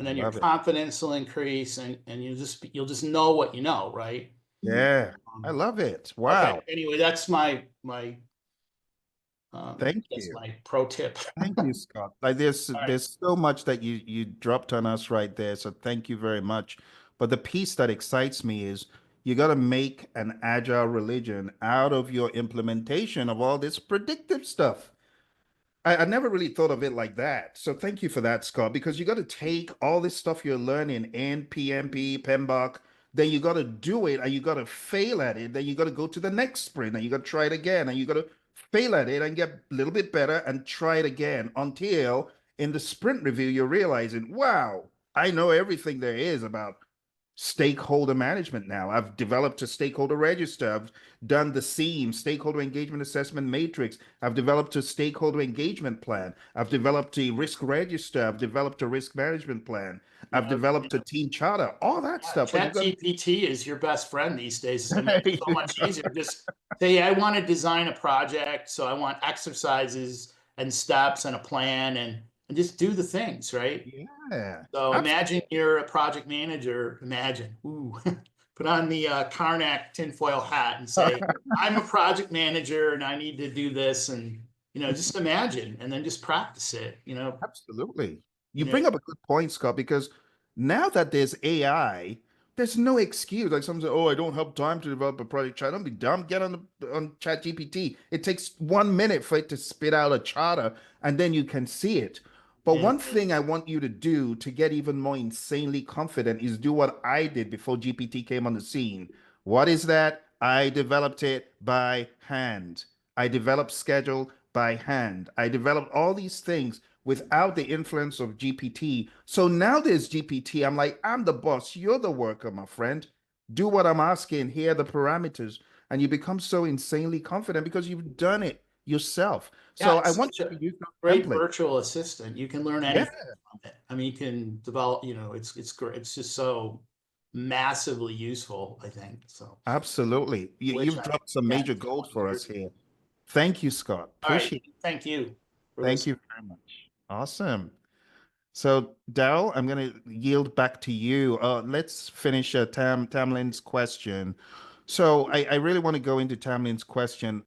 and I then your love it. confidence will increase, and you'll just know what you know, right? Yeah, I Um, love it. okay. Wow. Anyway, that's my Thank that's you. my pro tip. Thank you, Scott. Like All right. there's so much that you dropped on us right there. So thank you very much. But the piece that excites me is you got to make an agile religion out of your implementation of all this predictive stuff. I never really thought of it like that. So thank you for that, Scott, because you got to take all this stuff you're learning in PMP, PMBOK, then you got to do it and you got to fail at it. Then you got to go to the next sprint and you got to try it again and you got to fail at it and get a little bit better and try it again until in the sprint review, you're realizing, wow, I know everything there is about stakeholder management now. I've developed a stakeholder register. I've done the SEAM, stakeholder engagement assessment matrix. I've developed a stakeholder engagement plan. I've developed a risk register. I've developed a risk management plan. I've Yeah. developed a team charter, all that Yeah, stuff. But you got ChatGPT is your best friend these days. It makes it so to, much easier. Just say, I want to design a project, so I want exercises and steps and a plan, and just do the things, right? yeah, So imagine absolutely. you're a project manager. Imagine, ooh, put on the Karnak tinfoil hat and say, I'm a project manager and I need to do this. And, just imagine and then just practice it, Absolutely. you You know, bring up a good point, Scott, because now that there's AI, there's no excuse. Like someone say, "Oh, I don't have time to develop a project chart." Don't be dumb. Get on ChatGPT. It takes 1 minute for it to spit out a charter, and then you can see it. But yeah. one thing I want you to do to get even more insanely confident is do what I did before GPT came on the scene. What is that? I developed it by hand. I developed schedule by hand. I developed all these things without the influence of GPT. So now there's GPT. I'm like, I'm the boss. You're the worker, my friend. Do what I'm asking. Here are the parameters. And you become so insanely confident because you've done it yourself. Yeah, So I it's want such you a to use those great templates. virtual assistant. You can learn Yeah, anything from it. I mean, you can develop, it's great. It's just so massively useful, I think. So absolutely. wish You've I dropped some had major that gold 20 for years us ago. here. Thank you, Scott. All right. Appreciate it. Thank you for Thank listening. you very much. Awesome. So, Daryl, I'm going to yield back to you. Let's finish Tamlin's question. So, I really want to go into Tamlin's question